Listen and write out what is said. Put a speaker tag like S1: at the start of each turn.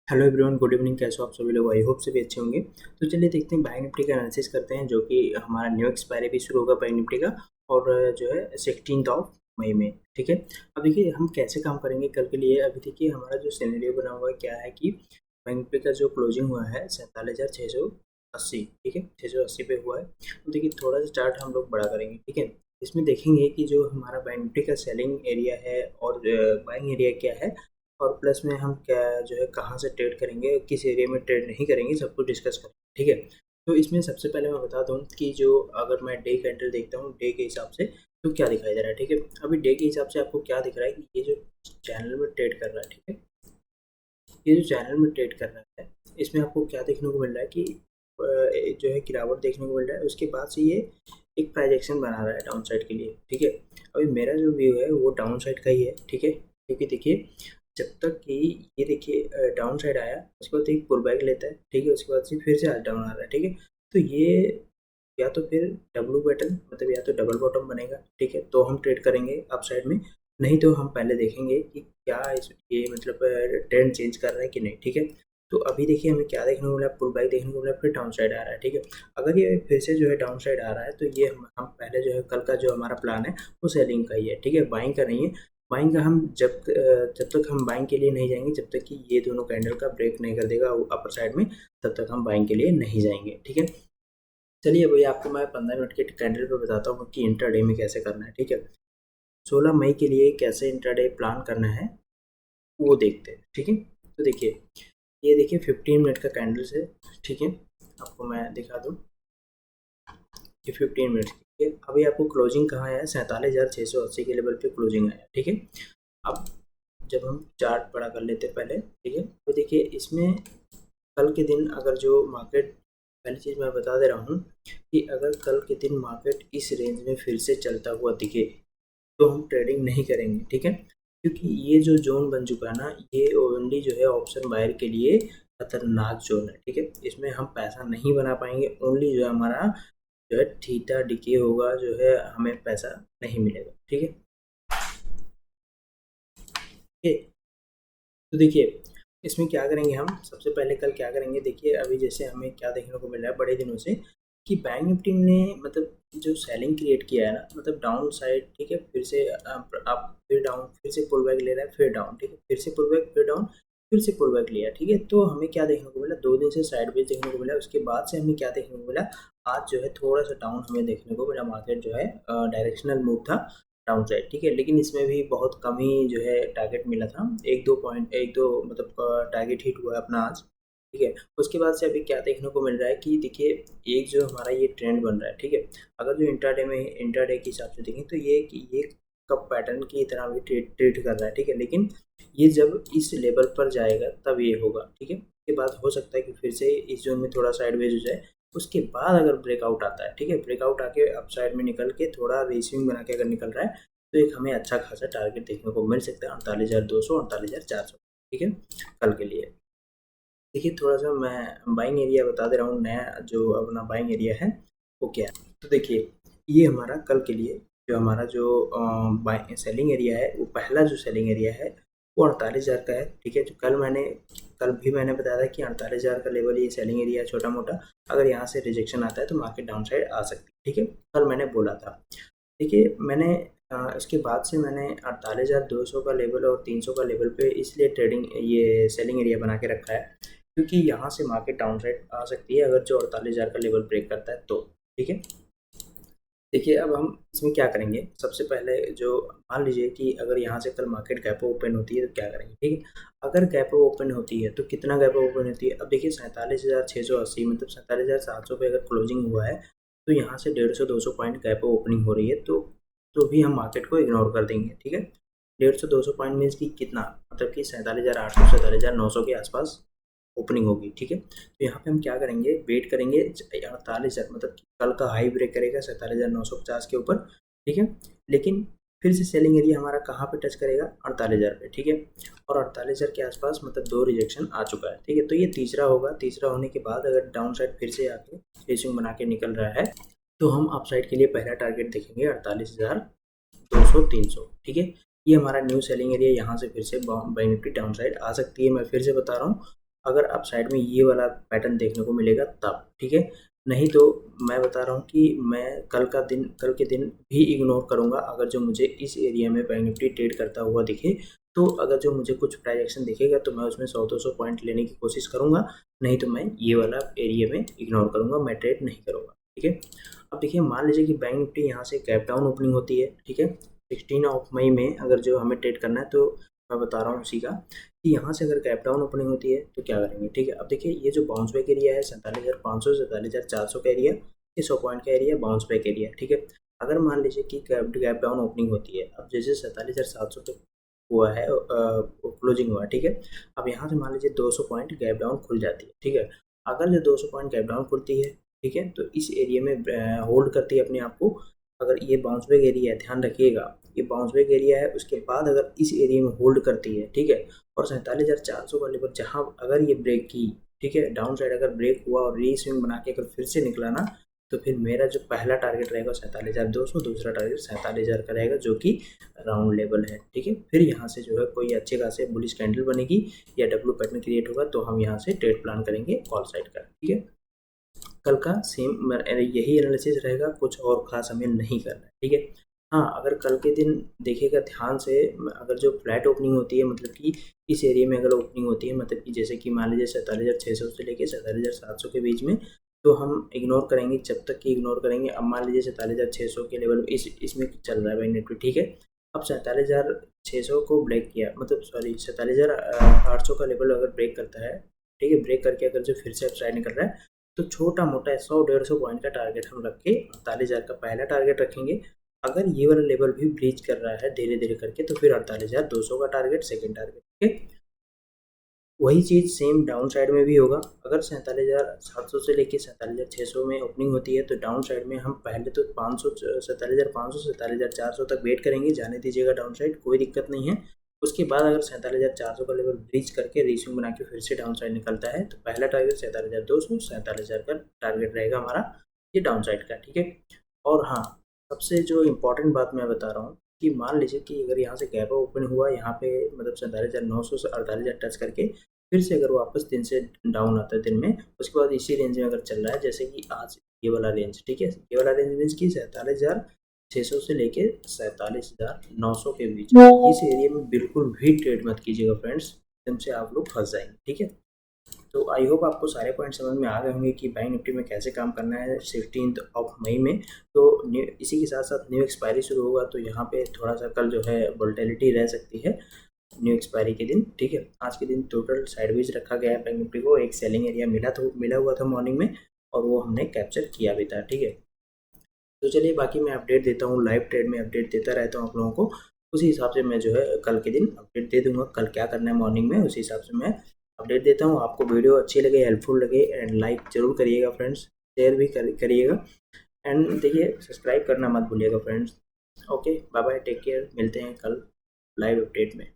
S1: Hello everyone, good evening. कैसे हो आप सभी लोग? आई होप सभी अच्छे होंगे। तो चलिए देखते हैं, बैंक निफ्टी का एनालिसिस करते हैं, जो कि हमारा न्यू एक्सपायरी भी शुरू होगा बैंक निफ्टी का। और जो है 16 मई में। ठीक है। अब देखिए हम कैसे काम करेंगे कल के लिए। अभी देखिए हमारा जो सिनेरियो बना हुआ है क्या है कि बैंक निफ्टी का जो क्लोजिंग हुआ है 47,680। ठीक है, 680 पे हुआ है। तो देखिए थोड़ा सा चार्ट हम लोग बड़ा करेंगे। ठीक है। इसमें देखेंगे कि जो हमारा बैंक निफ्टी का सेलिंग एरिया है और बाइंग एरिया क्या है, और प्लस में हम क्या जो है कहाँ से ट्रेड करेंगे, किस एरिया में ट्रेड नहीं करेंगे, सब कुछ डिस्कस करेंगे। ठीक है। तो इसमें सबसे पहले मैं बता दूं कि जो अगर मैं डे कैंडल देखता हूँ डे के हिसाब से, तो क्या दिखाई दे रहा है। ठीक है। अभी डे के हिसाब से आपको क्या दिख रहा है कि ये जो चैनल में ट्रेड कर रहा है, ठीक है, ये जो चैनल में ट्रेड कर रहा है, इसमें आपको क्या देखने को मिल रहा है कि जो है गिरावट देखने को मिल रहा है। उसके बाद से ये एक प्राइजेक्शन बना रहा है डाउन साइड के लिए। ठीक है। अभी मेरा जो व्यू है वो डाउन साइड का ही है। ठीक है, क्योंकि देखिए जब तक कि ये देखिए डाउन साइड आया, उसके बाद एक पुल बैक लेता है। ठीक है, उसके बाद से फिर से आज डाउन आ रहा है। ठीक है। तो ये या तो फिर डब्लू बटन मतलब या तो डबल बॉटम बनेगा। ठीक है, तो हम ट्रेड करेंगे अप साइड में। नहीं तो हम पहले देखेंगे कि क्या ये मतलब ट्रेंड चेंज कर रहा है कि नहीं। ठीक है। तो अभी देखिए हमें क्या देखने को मिला, पुल बैक देखने को मिला, फिर डाउन साइड आ रहा है। ठीक है। अगर ये फिर से जो है डाउन साइड आ रहा है, तो ये हम पहले जो है कल का जो हमारा प्लान है वो सेलिंग का ही है। ठीक है, बाइंग का नहीं है। बाइंग का हम जब तक हम बाइंग के लिए नहीं जाएंगे, जब तक कि ये दोनों कैंडल का ब्रेक नहीं कर देगा अपर साइड में, तब तक हम बाइंग के लिए नहीं जाएंगे। ठीक है। चलिए भैया आपको मैं 15 मिनट के कैंडल पे बताता हूँ कि इंट्राडे में कैसे करना है। ठीक है। 16 मई के लिए कैसे इंट्राडे प्लान करना है वो देखते हैं। ठीक है। तो देखिए ये देखिए 15 मिनट का कैंडल्स है। ठीक है, आपको मैं दिखा दूँ। ये 15 मिनट की है। अभी आपको क्लोजिंग कहाँ है, 47,680 के लेवल पे क्लोजिंग आया। ठीक है। अब जब हम चार्ट बड़ा कर लेते हैं पहले। ठीक है। तो देखिए इसमें कल के दिन अगर जो मार्केट, पहली चीज़ मैं बता दे रहा हूँ कि अगर कल के दिन मार्केट इस रेंज में फिर से चलता हुआ दिखे, तो हम ट्रेडिंग नहीं करेंगे। ठीक है, क्योंकि ये जो जोन बन चुका है ना, ये ओनली जो है ऑप्शन बायर के लिए खतरनाक जोन है। ठीक है, इसमें हम पैसा नहीं बना पाएंगे। ओनली जो है हमारा जो है थीटा डिके होगा, जो है हमें पैसा नहीं मिलेगा। ठीक है। तो देखिए इसमें क्या करेंगे हम, सबसे पहले कल क्या करेंगे। देखिए अभी जैसे हमें क्या देखने को मिल रहा है बड़े दिनों से कि बैंक निफ्टी ने मतलब जो सेलिंग क्रिएट किया है ना, मतलब डाउन साइड। ठीक है, फिर से आप फिर डाउन, फिर से पुल बैक ले रहा है, फिर डाउन। ठीक है, फिर से पुल बैक, फिर डाउन, फिर से पुल बैक लिया। ठीक है, तो हमें क्या देखने को मिला, 2 दिन से साइड वेज देखने को मिला। उसके बाद से हमें क्या देखने को मिला, आज जो है थोड़ा सा डाउन हमें देखने को मिला। मार्केट जो है डायरेक्शनल मूव था डाउन साइड। ठीक है, लेकिन इसमें भी बहुत कम ही जो है टारगेट मिला था। एक दो पॉइंट, एक दो मतलब टारगेट हिट हुआ है अपना आज। ठीक है, उसके बाद से अभी क्या देखने को मिल रहा है कि देखिए एक जो हमारा ये ट्रेंड बन रहा है। ठीक है, अगर जो इंट्राडे के हिसाब से देखें तो ये कब पैटर्न की तरह भी ट्रेड कर रहा है। ठीक है, लेकिन ये जब इस लेवल पर जाएगा तब ये होगा। ठीक है, उसके बाद हो सकता है कि फिर से इस जोन में थोड़ा साइडवेज हो जाए। उसके बाद अगर ब्रेकआउट आता है, ठीक है, ब्रेकआउट आके अप साइड में निकल के थोड़ा रेसिंग बना के अगर निकल रहा है, तो एक हमें अच्छा खासा टारगेट देखने को मिल सकता है, 48,200, 48,400। ठीक है, कल के लिए। देखिए थोड़ा सा मैं बाइंग एरिया बता दे रहा हूँ, नया जो अपना बाइंग एरिया है वो क्या है। तो देखिए ये हमारा कल के लिए जो हमारा जो बाइंग सेलिंग एरिया है, वो पहला जो सेलिंग एरिया है वो 48,000 का है। ठीक है, जो कल भी मैंने बताया था कि 48,000 का लेवल ये सेलिंग एरिया है छोटा मोटा। अगर यहाँ से रिजेक्शन आता है तो मार्केट डाउन साइड आ सकती है। ठीक है, कल मैंने बोला था। देखिए मैंने इसके बाद से मैंने 48,200 का लेवल और 300 का लेवल पे इसलिए ट्रेडिंग ये सेलिंग एरिया बना के रखा है, क्योंकि यहाँ से मार्केट डाउन साइड आ सकती है अगर जो 48,000 का लेवल ब्रेक करता है तो। ठीक है। देखिए अब हम इसमें क्या करेंगे, सबसे पहले जो मान लीजिए कि अगर यहाँ से कल मार्केट गैप ओपन होती है तो क्या करेंगे। ठीक है, अगर गैप ओपन होती है तो कितना गैप ओपन होती है। अब देखिए 47,680 मतलब 47,700 पे अगर क्लोजिंग हुआ है, तो यहाँ से 150-200 पॉइंट गैप ओपनिंग हो रही है, तो भी हम मार्केट को इग्नोर कर देंगे। ठीक है, 150-200 पॉइंट मीन्स कि कितना, मतलब कि 47,800 47,900 के आसपास ओपनिंग होगी। ठीक है, तो यहाँ पे हम क्या करेंगे, वेट करेंगे 48,000 मतलब कि कल का हाई ब्रेक करेगा 47,950 के ऊपर। ठीक है, लेकिन फिर से सेलिंग एरिया हमारा कहाँ पे टच करेगा, 48,000 पे। ठीक है, और 48,000 के आसपास मतलब 2 रिजेक्शन आ चुका है। ठीक है, तो ये तीसरा होगा। तीसरा होने के बाद अगर डाउन साइड फिर से आके रेसिंग बना के निकल रहा है, तो हम अप साइड के लिए पहला टारगेट देखेंगे 48,200 300। ठीक है, ये हमारा न्यू सेलिंग एरिया। यहाँ से फिर से बैंक निफ्टी डाउन साइड आ सकती है। मैं फिर से बता रहा हूँ, अगर आप साइड में ये वाला पैटर्न देखने को मिलेगा तब, ठीक है। नहीं तो मैं बता रहा हूँ कि मैं कल के दिन भी इग्नोर करूँगा अगर जो मुझे इस एरिया में बैंक निफ्टी ट्रेड करता हुआ दिखे। तो अगर जो मुझे कुछ प्राइस एक्शन दिखेगा तो मैं उसमें 100-200 पॉइंट लेने की कोशिश करूँगा, नहीं तो मैं ये वाला एरिया में इग्नोर करूँगा, मैं ट्रेड नहीं करूँगा, ठीक है। अब देखिए मान लीजिए कि बैंक निफ्टी यहाँ से गैप डाउन ओपनिंग होती है, ठीक है। 16 मई में अगर जो हमें ट्रेड करना है तो मैं बता रहा हूँ उसी का कि यहाँ से अगर गैप डाउन ओपनिंग होती है तो क्या करेंगे, ठीक है। अब देखिए ये जो बाउंस बैक एरिया है 47,500 47,400 का एरिया, ये 100 पॉइंट का एरिया बाउंस बैक एरिया, ठीक है। अगर मान लीजिए कि गैप डाउन ओपनिंग होती है, अब जैसे 47,700 तक हुआ है क्लोजिंग हुआ है, ठीक है। अब यहाँ से मान लीजिए 200 पॉइंट गैप डाउन खुल जाती है, ठीक है। अगर जो 200 पॉइंट गैप डाउन खुलती है, ठीक है, तो इस एरिया में होल्ड करती है अपने आप को। अगर ये बाउंस बैक एरिया है, ध्यान रखिएगा, ये बाउंस बैक एरिया है, उसके बाद अगर इस एरिया में होल्ड करती है, ठीक है, और 47,400 का लेवल जहाँ अगर ये ब्रेक की, ठीक है, डाउन साइड अगर ब्रेक हुआ और री स्विंग बना के अगर फिर से निकला ना, तो फिर मेरा जो पहला टारगेट रहेगा 47,200, दूसरा टारगेट 47,000 का रहेगा, जो कि राउंड लेवल है, ठीक है। फिर यहाँ से जो है कोई अच्छे खासे बुलिश कैंडल बनेगी या डब्ल्यू पैटर्न क्रिएट होगा तो हम यहाँ से ट्रेड प्लान करेंगे कॉल साइड का, ठीक है। कल का सेम यही एनालिसिस रहेगा, कुछ और खास हमें नहीं करना है, ठीक है। हाँ, अगर कल के दिन देखिएगा ध्यान से, अगर जो फ्लैट ओपनिंग होती है, मतलब कि इस एरिया में अगर ओपनिंग होती है, मतलब कि जैसे कि मान लीजिए 47,600 से लेके 47,700 के बीच में, तो हम इग्नोर करेंगे, जब तक कि इग्नोर करेंगे। अब मान लीजिए 47,600 के लेवल इसमें चल रहा है बैंक निफ्टी, ठीक है। अब 47,600 को ब्रेक किया, मतलब सॉरी 47,800 का लेवल अगर ब्रेक करता है, ठीक है, ब्रेक करके अगर जो फिर से अपसाइड निकल रहा है, तो छोटा मोटा 100-150 पॉइंट का टारगेट हम रख के 48,000 का पहला टारगेट रखेंगे। अगर ये वाला लेवल भी ब्रीच कर रहा है धीरे धीरे करके, तो फिर 48,200 का टारगेट सेकंड टारगेट, ठीक है। वही चीज़ सेम डाउन साइड में भी होगा। अगर 47,700 से लेके 47,600 में ओपनिंग होती है, तो डाउन साइड में हम पहले तो 500 47,500 47,400 तक वेट करेंगे, जाने दीजिएगा डाउन साइड, कोई दिक्कत नहीं है। उसके बाद अगर 47,400 का लेवल ब्रीच करके रीस्विंग बना के फिर से डाउन साइड निकलता है, तो पहला टारगेट 47,200 47,000 का टारगेट रहेगा हमारा, ये डाउन साइड का, ठीक है। और हाँ, सबसे जो इम्पोर्टेंट बात मैं बता रहा हूँ कि मान लीजिए कि अगर यहाँ से गैप ओपन हुआ यहाँ पे, मतलब 47,900 से 48,000 टच करके फिर से अगर वापस दिन से डाउन आता है दिन में, उसके बाद इसी रेंज में अगर चल रहा है, जैसे कि आज ये वाला रेंज, ठीक है, ये वाला रेंज मीन्स की 47,600 से लेके 47,900 के बीच, इस एरिया में बिल्कुल भी ट्रेड मत कीजिएगा फ्रेंड्स, एकदम से आप लोग फंस जाएंगे, ठीक है। तो आई होप आपको सारे पॉइंट समझ में आ गए होंगे कि बैंक निफ्टी में कैसे काम करना है 16 मई में। तो इसी के साथ साथ न्यू एक्सपायरी शुरू होगा, तो यहाँ पे थोड़ा सा कल जो है वोलेटिलिटी रह सकती है न्यू एक्सपायरी के दिन, ठीक है। आज के दिन टोटल साइडवेज रखा गया है बैंक निफ्टी को, एक सेलिंग एरिया मिला हुआ था मॉर्निंग में, और वो हमने कैप्चर किया भी था, ठीक है। तो चलिए बाकी मैं अपडेट देता हूँ, लाइव ट्रेड में अपडेट देता रहता हूँ आप लोगों को, उसी हिसाब से मैं जो है कल के दिन अपडेट दे दूंगा, कल क्या करना है मॉर्निंग में उसी हिसाब से मैं अपडेट देता हूँ। आपको वीडियो अच्छी लगे, हेल्पफुल लगे, एंड लाइक जरूर करिएगा फ्रेंड्स, शेयर भी करिएगा, एंड देखिए सब्सक्राइब करना मत भूलिएगा friends. Okay, bye bye, take care, मिलते हैं कल लाइव अपडेट में।